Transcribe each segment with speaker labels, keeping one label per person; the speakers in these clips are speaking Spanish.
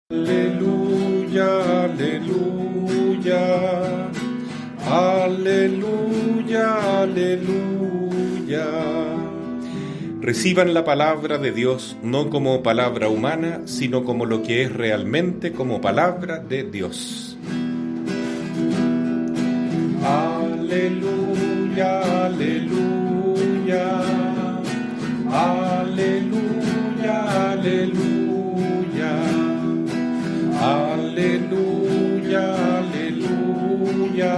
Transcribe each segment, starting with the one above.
Speaker 1: Aleluya, aleluya, aleluya, aleluya. Reciban la palabra de Dios no como palabra humana, sino como lo que es realmente, como palabra de Dios. Aleluya, aleluya, aleluya, aleluya. Aleluya, aleluya,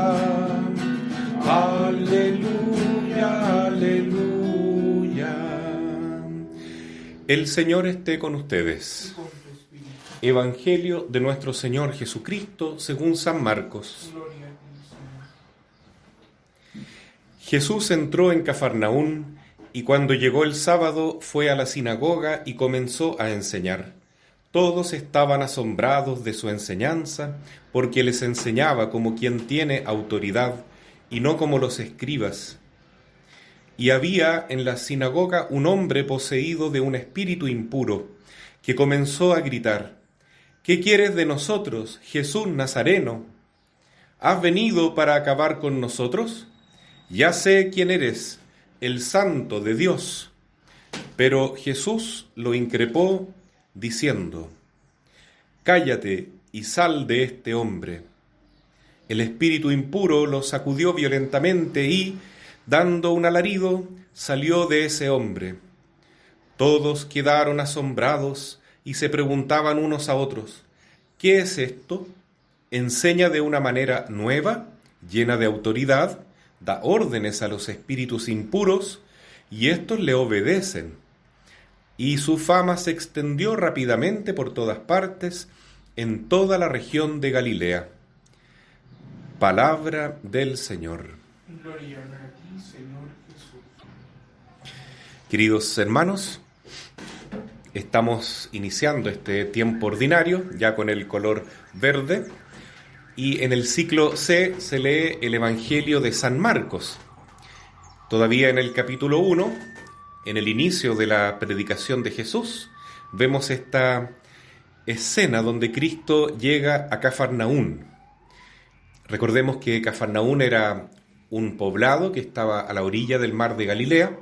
Speaker 1: aleluya, aleluya. El Señor esté con ustedes. Evangelio de nuestro Señor Jesucristo según San Marcos. Jesús entró en Cafarnaún y cuando llegó el sábado fue a la sinagoga y comenzó a enseñar. Todos estaban asombrados de su enseñanza, porque les enseñaba como quien tiene autoridad, y no como los escribas. Y había en la sinagoga un hombre poseído de un espíritu impuro, que comenzó a gritar: ¿Qué quieres de nosotros, Jesús Nazareno? ¿Has venido para acabar con nosotros? Ya sé quién eres, el Santo de Dios. Pero Jesús lo increpó, diciendo: Cállate y sal de este hombre. El espíritu impuro lo sacudió violentamente y, dando un alarido, salió de ese hombre. Todos quedaron asombrados y se preguntaban unos a otros: ¿qué es esto? Enseña de una manera nueva, llena de autoridad, da órdenes a los espíritus impuros y éstos le obedecen. Y su fama se extendió rápidamente por todas partes, en toda la región de Galilea. Palabra del Señor.
Speaker 2: Gloria a ti, Señor Jesús.
Speaker 1: Queridos hermanos, estamos iniciando este tiempo ordinario, ya con el color verde, y en el ciclo C se lee el Evangelio de San Marcos. Todavía en el capítulo 1, en el inicio de la predicación de Jesús, vemos esta escena donde Cristo llega a Cafarnaún. Recordemos que Cafarnaún era un poblado que estaba a la orilla del mar de Galilea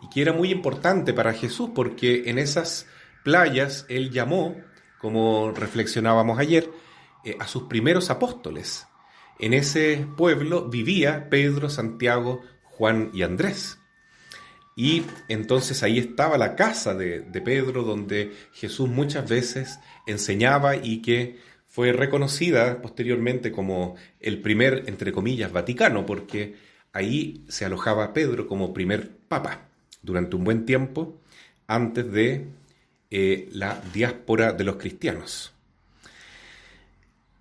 Speaker 1: y que era muy importante para Jesús porque en esas playas él llamó, como reflexionábamos ayer, a sus primeros apóstoles. En ese pueblo vivía Pedro, Santiago, Juan y Andrés. Y entonces ahí estaba la casa de Pedro, donde Jesús muchas veces enseñaba y que fue reconocida posteriormente como el primer, entre comillas, Vaticano, porque ahí se alojaba Pedro como primer papa durante un buen tiempo antes de la diáspora de los cristianos.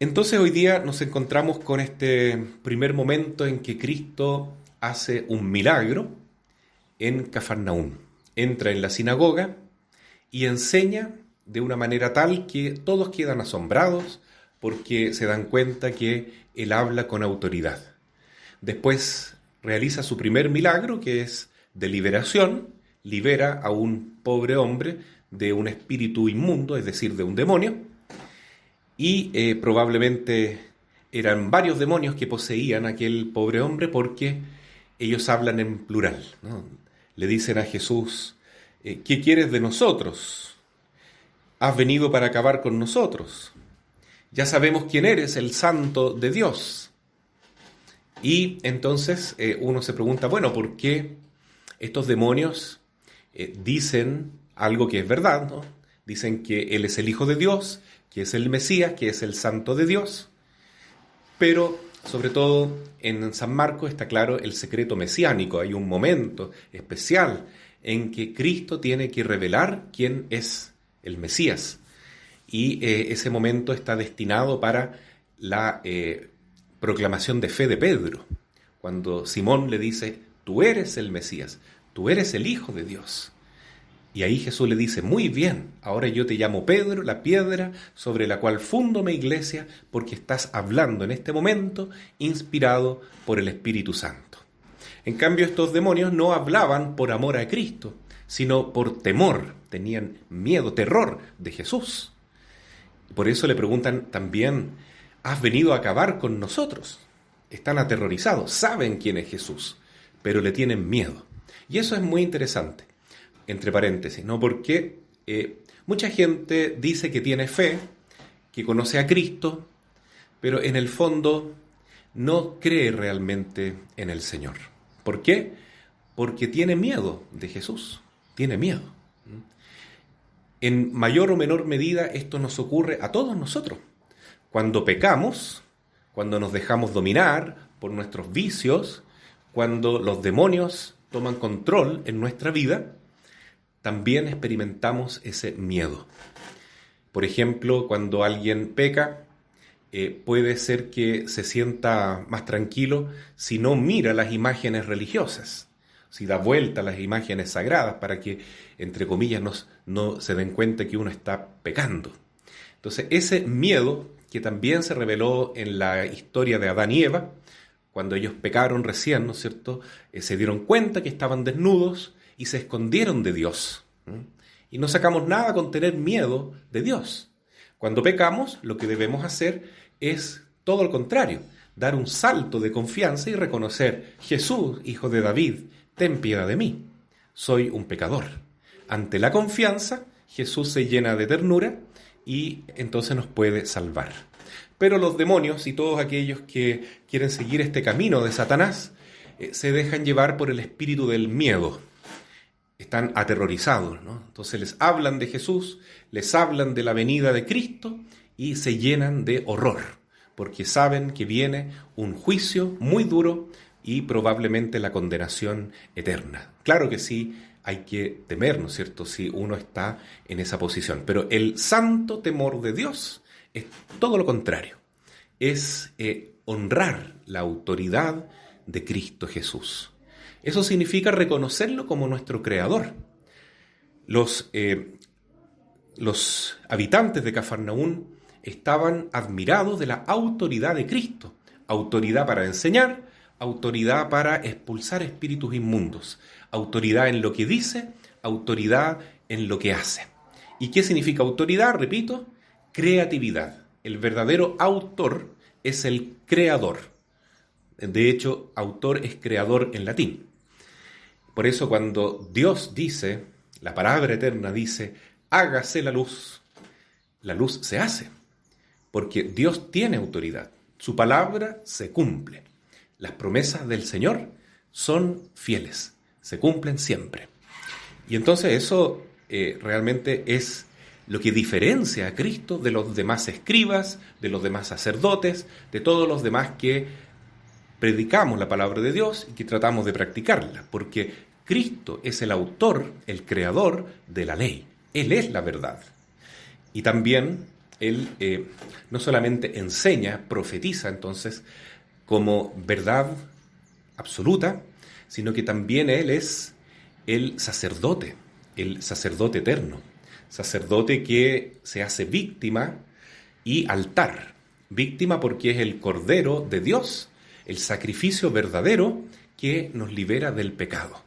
Speaker 1: Entonces hoy día nos encontramos con este primer momento en que Cristo hace un milagro en Cafarnaún. Entra en la sinagoga y enseña de una manera tal que todos quedan asombrados porque se dan cuenta que él habla con autoridad. Después realiza su primer milagro, que es de liberación, libera a un pobre hombre de un espíritu inmundo, es decir, de un demonio, y probablemente eran varios demonios que poseían a aquel pobre hombre porque ellos hablan en plural, ¿no? Le dicen a Jesús: ¿qué quieres de nosotros? ¿Has venido para acabar con nosotros? Ya sabemos quién eres, el Santo de Dios. Y entonces uno se pregunta, bueno, ¿por qué estos demonios dicen algo que es verdad, ¿no? Dicen que Él es el Hijo de Dios, que es el Mesías, que es el Santo de Dios. Pero sobre todo en San Marcos está claro el secreto mesiánico. Hay un momento especial en que Cristo tiene que revelar quién es el Mesías. Y ese momento está destinado para la proclamación de fe de Pedro. Cuando Simón le dice: tú eres el Mesías, tú eres el Hijo de Dios. Y ahí Jesús le dice: muy bien, ahora yo te llamo Pedro, la piedra sobre la cual fundo mi iglesia, porque estás hablando en este momento inspirado por el Espíritu Santo. En cambio, estos demonios no hablaban por amor a Cristo, sino por temor, tenían miedo, terror de Jesús. Por eso le preguntan también, ¿has venido a acabar con nosotros? Están aterrorizados, saben quién es Jesús, pero le tienen miedo. Y eso es muy interesante, entre paréntesis, ¿no? Porque mucha gente dice que tiene fe, que conoce a Cristo, pero en el fondo no cree realmente en el Señor. ¿Por qué? Porque tiene miedo de Jesús, tiene miedo. En mayor o menor medida esto nos ocurre a todos nosotros. Cuando pecamos, cuando nos dejamos dominar por nuestros vicios, cuando los demonios toman control en nuestra vida, también experimentamos ese miedo. Por ejemplo, cuando alguien peca, puede ser que se sienta más tranquilo si no mira las imágenes religiosas, si da vuelta a las imágenes sagradas para que, entre comillas, no se den cuenta que uno está pecando. Entonces, ese miedo que también se reveló en la historia de Adán y Eva, cuando ellos pecaron recién, ¿no es cierto?, se dieron cuenta que estaban desnudos y se escondieron de Dios. Y no sacamos nada con tener miedo de Dios. Cuando pecamos, lo que debemos hacer es todo lo contrario, dar un salto de confianza y reconocer: Jesús, hijo de David, ten piedad de mí, soy un pecador. Ante la confianza, Jesús se llena de ternura y entonces nos puede salvar. Pero los demonios y todos aquellos que quieren seguir este camino de Satanás se dejan llevar por el espíritu del miedo. Están aterrorizados, ¿no? Entonces les hablan de Jesús, les hablan de la venida de Cristo y se llenan de horror, porque saben que viene un juicio muy duro y probablemente la condenación eterna. Claro que sí, hay que temer, ¿no es cierto?, si uno está en esa posición. Pero el santo temor de Dios es todo lo contrario. Es honrar la autoridad de Cristo Jesús. Eso significa reconocerlo como nuestro creador. Los habitantes de Cafarnaún estaban admirados de la autoridad de Cristo. Autoridad para enseñar, autoridad para expulsar espíritus inmundos, autoridad en lo que dice, autoridad en lo que hace. ¿Y qué significa autoridad? Repito, creatividad. El verdadero autor es el creador. De hecho, autor es creador en latín. Por eso cuando Dios dice, la palabra eterna dice, hágase la luz se hace, porque Dios tiene autoridad. Su palabra se cumple. Las promesas del Señor son fieles, se cumplen siempre. Y entonces eso realmente es lo que diferencia a Cristo de los demás escribas, de los demás sacerdotes, de todos los demás que predicamos la palabra de Dios y que tratamos de practicarla, porque Cristo es el autor, el creador de la ley. Él es la verdad. Y también Él no solamente enseña, profetiza entonces como verdad absoluta, sino que también Él es el sacerdote eterno, sacerdote que se hace víctima y altar. Víctima porque es el Cordero de Dios, el sacrificio verdadero que nos libera del pecado.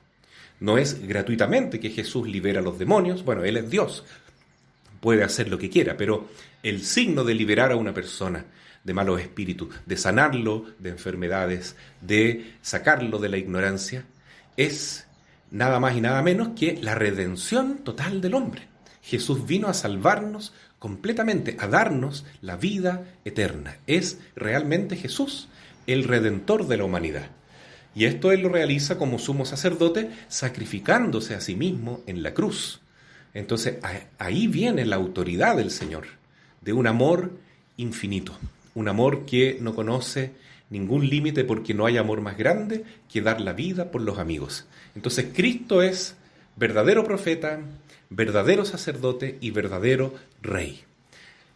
Speaker 1: No es gratuitamente que Jesús libera a los demonios. Bueno, Él es Dios, puede hacer lo que quiera, pero el signo de liberar a una persona de malos espíritus, de sanarlo de enfermedades, de sacarlo de la ignorancia, es nada más y nada menos que la redención total del hombre. Jesús vino a salvarnos completamente, a darnos la vida eterna. Es realmente Jesús el redentor de la humanidad. Y esto Él lo realiza como sumo sacerdote, sacrificándose a sí mismo en la cruz. Entonces ahí viene la autoridad del Señor, de un amor infinito, un amor que no conoce ningún límite, porque no hay amor más grande que dar la vida por los amigos. Entonces Cristo es verdadero profeta, verdadero sacerdote y verdadero rey,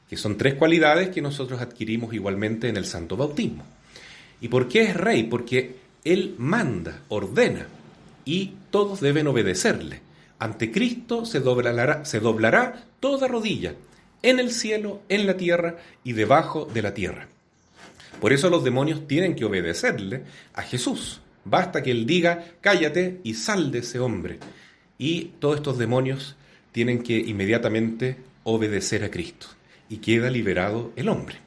Speaker 1: que son tres cualidades que nosotros adquirimos igualmente en el santo bautismo. ¿Y por qué es rey? Porque Él manda, ordena, y todos deben obedecerle. Ante Cristo se doblará toda rodilla, en el cielo, en la tierra y debajo de la tierra. Por eso los demonios tienen que obedecerle a Jesús. Basta que Él diga, cállate y sal de ese hombre. Y todos estos demonios tienen que inmediatamente obedecer a Cristo. y queda liberado el hombre.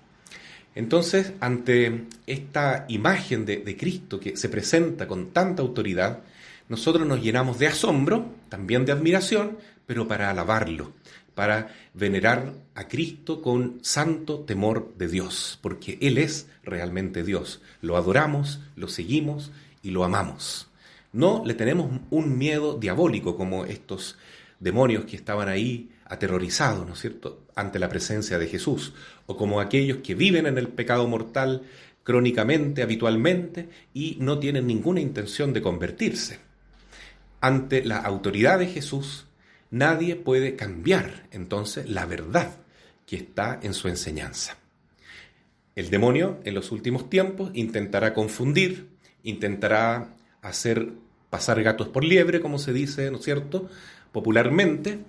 Speaker 1: Entonces, ante esta imagen de Cristo que se presenta con tanta autoridad, nosotros nos llenamos de asombro, también de admiración, pero para alabarlo, para venerar a Cristo con santo temor de Dios, porque Él es realmente Dios. Lo adoramos, lo seguimos y lo amamos. No le tenemos un miedo diabólico como estos demonios que estaban ahí aterrorizados, ¿no es cierto?, ante la presencia de Jesús, o como aquellos que viven en el pecado mortal crónicamente, habitualmente, y no tienen ninguna intención de convertirse. Ante la autoridad de Jesús, nadie puede cambiar entonces la verdad que está en su enseñanza. El demonio en los últimos tiempos intentará confundir, intentará hacer pasar gatos por liebre, como se dice, ¿no es cierto?, popularmente.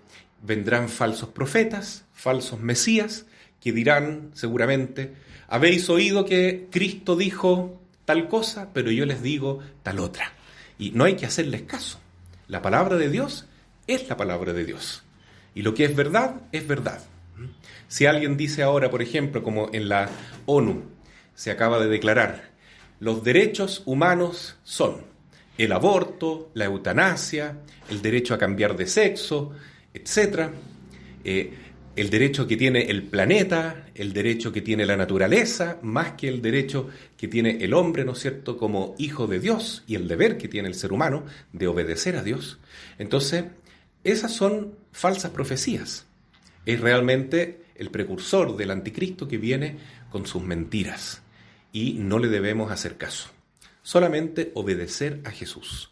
Speaker 1: Vendrán falsos profetas, falsos mesías, que dirán seguramente: habéis oído que Cristo dijo tal cosa, pero yo les digo tal otra. Y no hay que hacerles caso. La palabra de Dios es la palabra de Dios. Y lo que es verdad, es verdad. Si alguien dice ahora, por ejemplo, como en la ONU se acaba de declarar, los derechos humanos son el aborto, la eutanasia, el derecho a cambiar de sexo, etc., el derecho que tiene el planeta, el derecho que tiene la naturaleza, más que el derecho que tiene el hombre, ¿no es cierto?, como hijo de Dios, y el deber que tiene el ser humano de obedecer a Dios. Entonces, esas son falsas profecías. Es realmente el precursor del anticristo que viene con sus mentiras, y no le debemos hacer caso. Solamente obedecer a Jesús.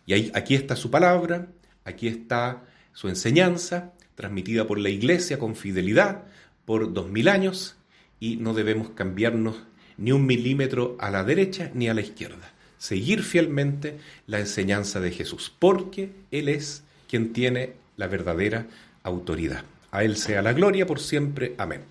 Speaker 1: Y aquí está su palabra, aquí está su enseñanza, transmitida por la Iglesia con fidelidad por 2000 años, y no debemos cambiarnos ni un milímetro a la derecha ni a la izquierda. Seguir fielmente la enseñanza de Jesús, porque Él es quien tiene la verdadera autoridad. A Él sea la gloria por siempre. Amén.